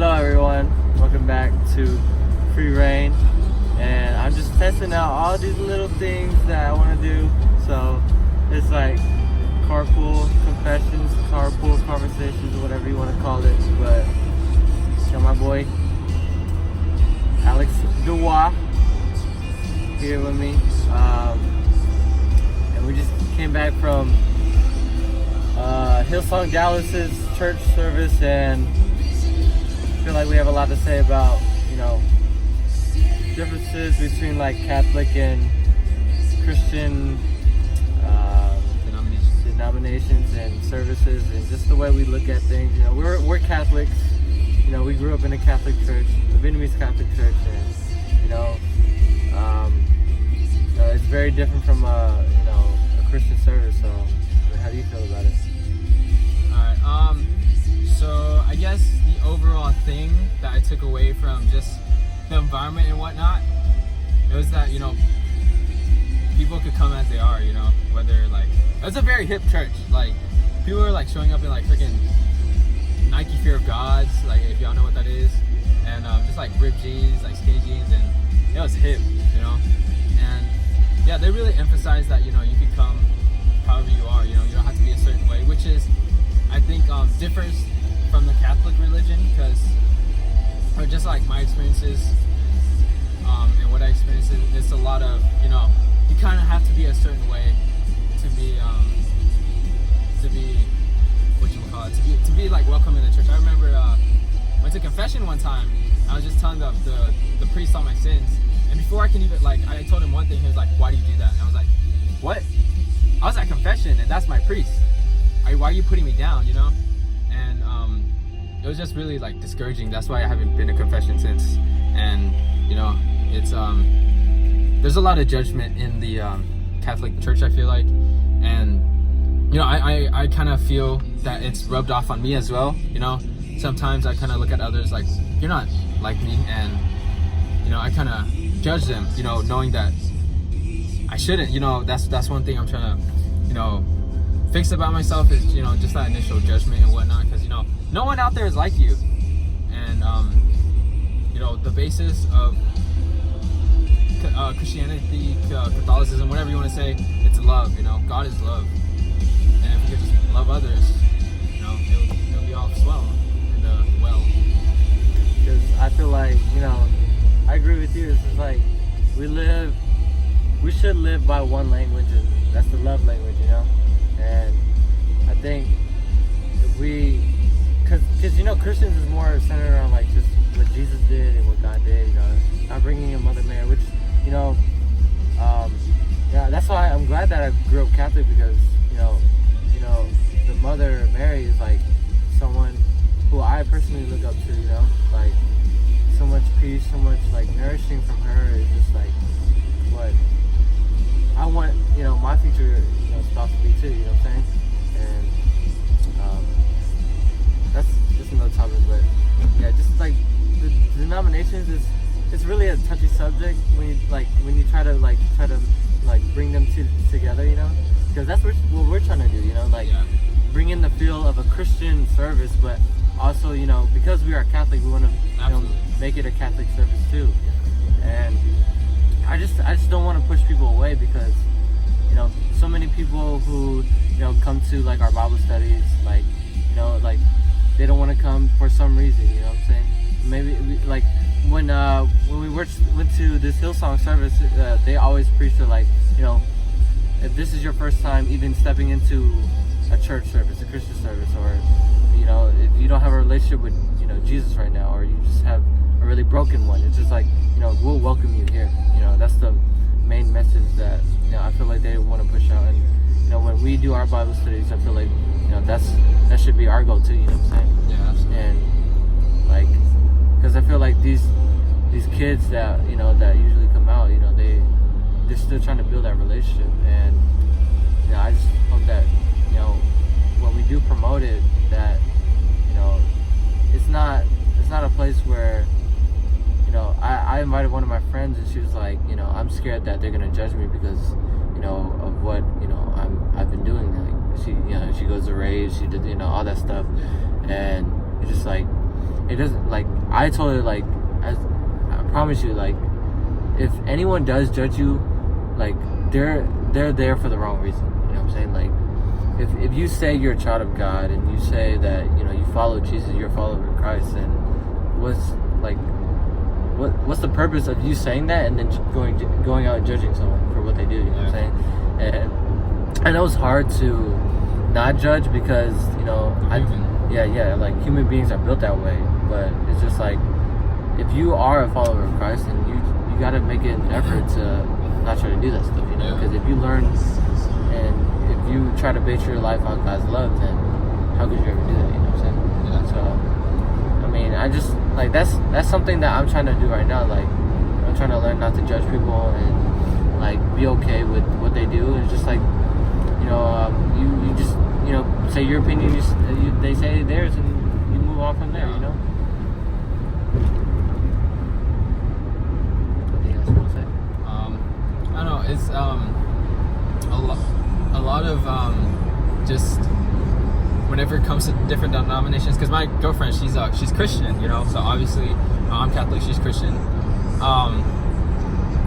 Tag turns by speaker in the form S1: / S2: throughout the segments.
S1: Hello everyone, welcome back to Free Reign, and I'm just testing out all these little things that I want to do. So it's like carpool confessions, carpool conversations, whatever you want to call it. But got my boy Alex Duwa here with me, and we just came back from Hillsong Dallas's church service, and I feel like we have a lot to say about, differences between like Catholic and Christian denominations and services, and just the way we look at things. We're Catholics. We grew up in a Catholic church, a Vietnamese Catholic church, and it's very different from a Christian service. So, how do you feel about it?
S2: All right. So I guess the overall thing that I took away from just the environment and whatnot, it was that, people could come as they are, whether like, it was a very hip church. Like, people were like showing up in like freaking Nike Fear of Gods, like if y'all know what that is, and just like ripped jeans, like skinny jeans, and it was hip, and yeah, they really emphasized that, you could come however you are, you don't have to be a certain way, which is, I think, differs from the Catholic religion, because, or just like my experiences, and what I experienced, it's a lot of, you kind of have to be a certain way to be to be like welcome in the church. I remember went to confession one time. I was just telling the priest all my sins, and before I can even I told him one thing. He was like, "Why do you do that?" And I was like, "What?" I was at confession, and that's my priest. Why are you putting me down? And it was just really like discouraging. That's why I haven't been to confession since. And it's there's a lot of judgment in the Catholic Church, I feel like, and I kind of feel that it's rubbed off on me as well. Sometimes I kind of look at others like, you're not like me, and I kind of judge them, knowing that I shouldn't. That's one thing I'm trying to fix about myself, is just that initial judgment and whatnot, because no one out there is like you, and the basis of Christianity, Catholicism, whatever you want to say, it's love. God is love, and if we could just love others, it'll be all swell and well.
S1: Because I feel like I agree with you. It's just like we should live by one language, and that's the love language, and I think if because Christians is more centered around like just what Jesus did and what God did, not bringing in Mother Mary, which yeah, that's why I'm glad that I grew up Catholic, because the Mother Mary is like someone who I personally look up to, like so much peace, so much like nourishing from her is just like what I want, my future spouse to be too, you know what I'm saying? And that's just another topic, but yeah, just like the denominations it's really a touchy subject when you try to bring them together, because that's what we're trying to do, bring in the feel of a Christian service, but also, because we are Catholic, we want to make it a Catholic service too. And I just don't want to push people away, because so many people who come to like our Bible studies, they don't want to come for some reason, you know what I'm saying? Maybe when we went to this Hillsong service, they always preach that if this is your first time even stepping into a church service, a Christian service, or if you don't have a relationship with Jesus right now, or you just have a really broken one, it's just like we'll welcome you here. That's the main message that I feel like they want to push out. And when we do our Bible studies, I feel like that should be our goal too. You know what I'm saying?
S2: Yeah, absolutely.
S1: And because I feel like these kids that that usually come out, they're still trying to build that relationship, and I just hope that when we do promote it, that it's not a place where I invited one of my friends, and she was like, I'm scared that they're gonna judge me because of what I've been doing. Like she goes to rave, she did all that stuff, and it's just like it doesn't, like, I told her, like, I promise you, like, if anyone does judge you, like, they're there for the wrong reason. You know what I'm saying? Like, if you say you're a child of God and you say that, you know, you follow Jesus, you're a follower of Christ, then what's the purpose of you saying that and then going out and judging someone for what they do? You know what I'm saying? And I know it's hard to not judge because, you know, like, human beings are built that way. But it's just like, if you are a follower of Christ, then you gotta make an effort to not try to do that stuff, you know? Because if you learn and if you try to base your life on God's love, then how could you ever do that? You know what I'm saying?
S2: Yeah.
S1: So, I mean, I just, like, that's something that I'm trying to do right now. Like, I'm trying to learn not to judge people and, like, be okay with what they do. It's just like, you know, you just, you know, say your opinion, they say theirs, and you move on from there, you know? Anything else you want to say?
S2: I don't know, it's a lot of just whenever it comes to different denominations, because my girlfriend, she's Christian, you know, so obviously I'm Catholic, she's Christian.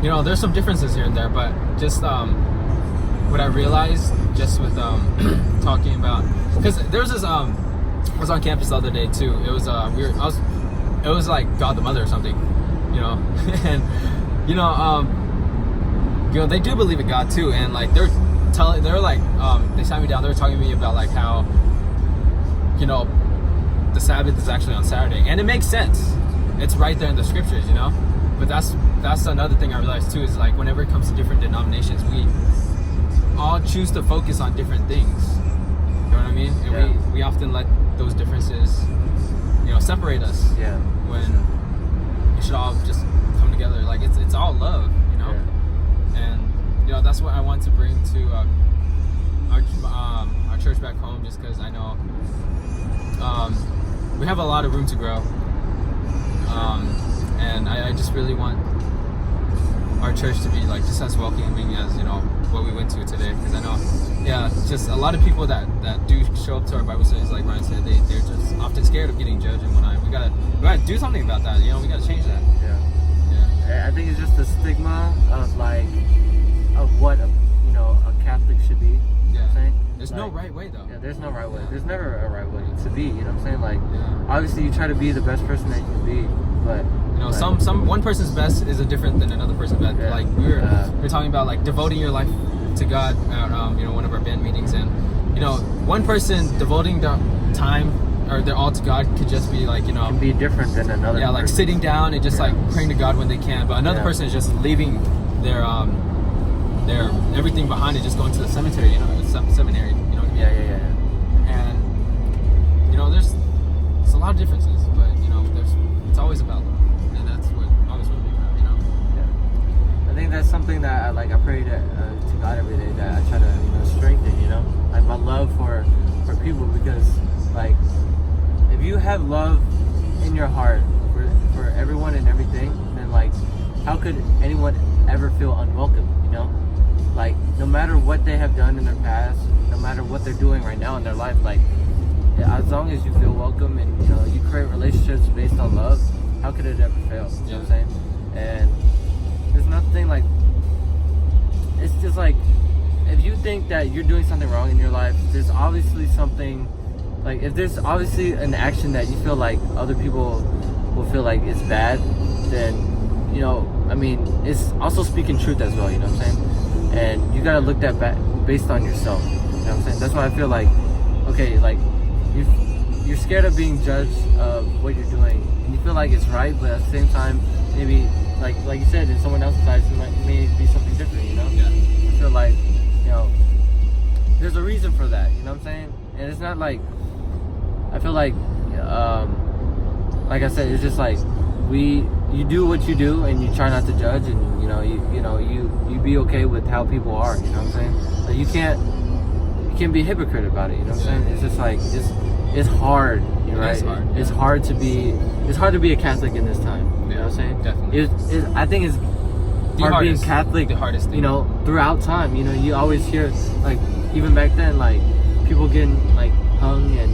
S2: You know, there's some differences here and there, but just what I realized just with talking about, because there's this I was on campus the other day too. It was it was like God the Mother or something, you know, and you know, they do believe in God too, and like they sat me down, they were talking to me about like how, you know, the Sabbath is actually on Saturday, and it makes sense. It's right there in the scriptures, you know. But that's another thing I realized too, is like whenever it comes to different denominations, we all choose to focus on different things. You know what I mean? And we often let those differences, you know, separate us.
S1: Yeah.
S2: When we should all just come together. Like it's all love, you know. Yeah. And you know, that's what I want to bring to our church back home, just because I know we have a lot of room to grow. And I just really want our church to be like just as welcoming as, you know, what we went to today, because I know, just a lot of people that do show up to our Bible studies, like Ryan said, they're just often scared of getting judged, and we gotta do something about that. You know, we gotta change that.
S1: Yeah. I think it's just the stigma of like what you know a Catholic should be. You know what I'm saying?
S2: There's
S1: like,
S2: no right way though.
S1: Yeah, there's no right way. There's never a right way to be. You know what I'm saying? Like, obviously you try to be the best person that you can be, but
S2: you know, like, one person's best is different than another person's best.
S1: Yeah.
S2: Like we were talking about like devoting your life to God at you know, one of our band meetings, and you know, one person devoting their time or their all to God could just be like, you know,
S1: can be different than another.
S2: Yeah, like sitting down and just like praying to God when they can, but another person is just leaving their everything behind and just going to the cemetery, you know, seminary, you know what I mean?
S1: Yeah.
S2: And you know, there's a lot of differences, but you know, it's always about love, and that's what always will be about, you know.
S1: Yeah. I think that's something that I pray to God every day, that I try to, you know, strengthen, you know, like my love for people, because like if you have love in your heart for everyone and everything, then like how could anyone ever feel unwelcome, you know? Like, no matter what they have done in their past, no matter what they're doing right now in their life, like, as long as you feel welcome and, you know, you create relationships based on love, how could it ever fail? You know what I'm saying? And there's nothing like, it's just like, if you think that you're doing something wrong in your life, there's obviously something, like, if there's obviously an action that you feel like other people will feel like it's bad, then, you know, I mean, it's also speaking truth as well, you know what I'm saying? And you gotta look that back based on yourself, you know what I'm saying? That's why I feel like, okay, like, you're scared of being judged of what you're doing, and you feel like it's right, but at the same time, maybe, like you said, in someone else's eyes, it may be something different, you know?
S2: Yeah.
S1: I feel like, you know, there's a reason for that, you know what I'm saying? And it's not like, I feel like I said, it's just like, you do what you do, and you try not to judge, and you be okay with how people are, you know what I'm saying? Like, you can't be a hypocrite about it, you know what I'm saying? It's just like, it's hard, you know, right? It's hard to be a Catholic in this time, you know what I'm saying?
S2: Definitely.
S1: I think it's hard being Catholic,
S2: the hardest thing,
S1: you know, throughout time. You know, you always hear, like, even back then, like, people getting like hung and,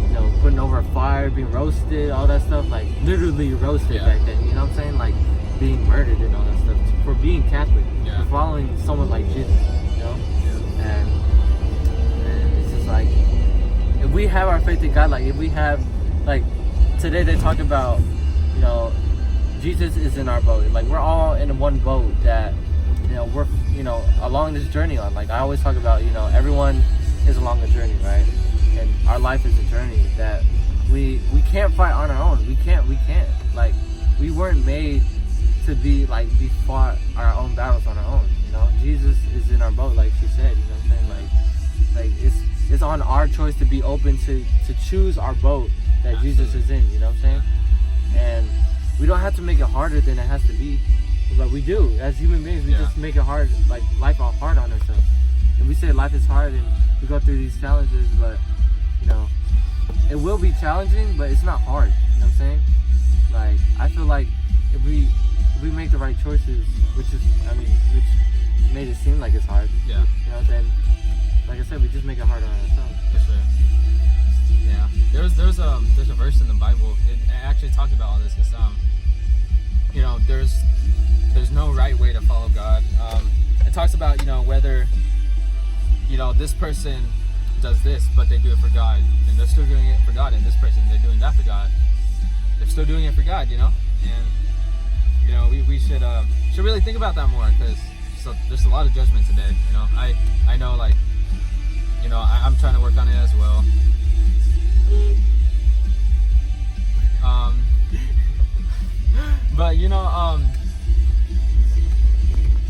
S1: you know, putting over a fire, being roasted, all that stuff, like literally roasted back then. You know what I'm saying? Like being murdered and all that stuff for being Catholic, for following someone like Jesus. You know, and it's just like if we have our faith in God, like if we have, like today they talk about, you know, Jesus is in our boat. Like we're all in one boat that, you know, we're, you know, along this journey on. Like I always talk about, you know, everyone is along a journey, right? And our life is a journey that we can't fight on our own. We can't. Like we weren't made to be fought our own battles on our own. You know, Jesus is in our boat, like she said. You know what I'm saying? Like it's on our choice to be open to choose our boat that Jesus is in. You know what I'm saying? And we don't have to make it harder than it has to be, but we do. As human beings, we just make it hard, like life all hard on ourselves. And we say life is hard, and we go through these challenges, but you know, it will be challenging, but it's not hard. You know what I'm saying? Like I feel like if we make the right choices, which made it seem like it's hard.
S2: Yeah.
S1: You know, then like I said, we just make it hard on ourselves.
S2: For sure. Yeah. There's a verse in the Bible. It actually talked about all this. It's you know, there's no right way to follow God. It talks about, you know, whether, you know, this person does this, but they do it for God, and they're still doing it for God, and this person, they're doing that for God. They're still doing it for God, you know? And, you know, we should really think about that more, because there's a lot of judgment today, you know? I know, like, you know, I'm trying to work on it as well. But, you know,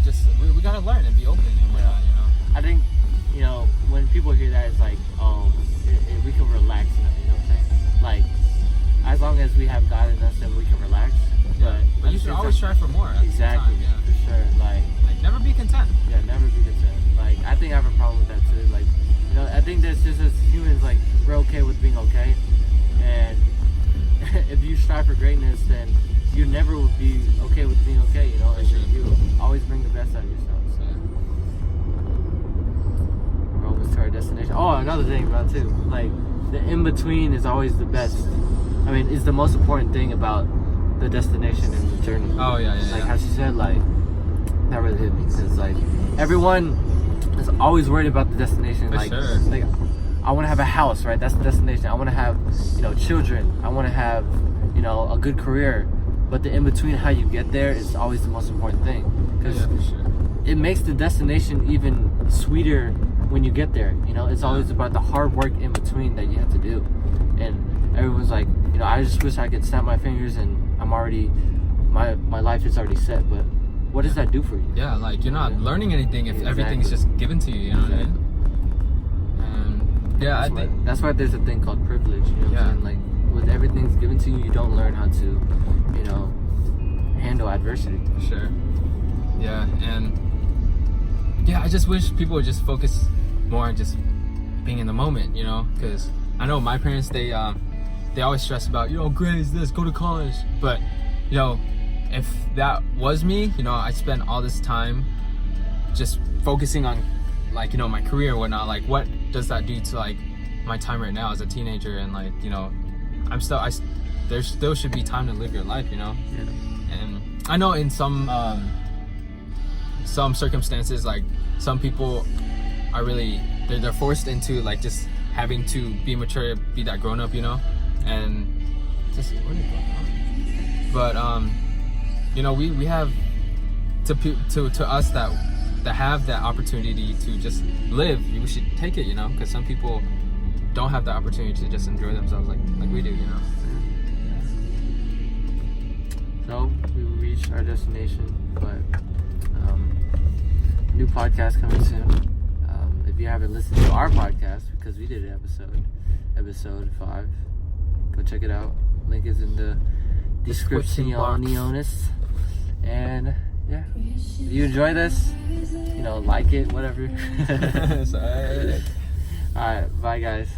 S2: just, we gotta learn and be open and whatnot, you know?
S1: I think, you know, when people hear that, it's like, oh, we can relax now, you know what I'm saying? Like, as long as we have God in us, then we can relax.
S2: Yeah, but you should always strive for more.
S1: Exactly, for sure. Like,
S2: never be content.
S1: Yeah, never be content. Like, I think I have a problem with that too. Like, you know, I think that's just as humans, like, we're okay with being okay. And if you strive for greatness, then you never will be okay with being okay, you know? And you always bring the best out of yourself. So, we're almost to our destination. Oh, another thing about too, like, the in-between is always the best. I mean, it's the most important thing about the destination and the journey.
S2: Oh, yeah.
S1: Like how she said, like, that really hit me. Because, like, everyone is always worried about the destination.
S2: For
S1: like,
S2: sure.
S1: Like, I want to have a house, right? That's the destination. I want to have, you know, children. I want to have, you know, a good career. But the in-between, how you get there, is always the most important thing. Because it makes the destination even sweeter when you get there. You know, it's always about the hard work in between that you have to do. And everyone's like, you know, I just wish I could snap my fingers and I'm already, my life is already set. But what does that do for you?
S2: Yeah, like, you're not learning anything if everything's just given to you, you know what I mean? And yeah, I think
S1: that's why there's a thing called privilege, you know what I'm saying? Like, with everything's given to you, you don't learn how to, you know, handle adversity.
S2: Sure. Yeah, and yeah, I just wish people would just focus more on just being in the moment, you know? Because I know my parents, they always stress about, you know, grades, this, go to college. But, you know, if that was me, you know, I spent all this time just focusing on, like, you know, my career and whatnot. Like, what does that do to, like, my time right now as a teenager? And, like, you know, there still should be time to live your life, you know?
S1: Yeah.
S2: And I know in some circumstances, like, some people are really, they're forced into, like, just having to be mature, be that grown up, you know? And just, what is going on? But, you know, we have to us that have that opportunity to just live, we should take it, you know? Because some people don't have the opportunity to just enjoy themselves like we do, you know?
S1: So, we reached our destination, but new podcast coming soon. If you haven't listened to our podcast, because we did an episode 5, go check it out. Link is in the description. And yeah, if you enjoy this, you know, like it, whatever. Alright, bye guys.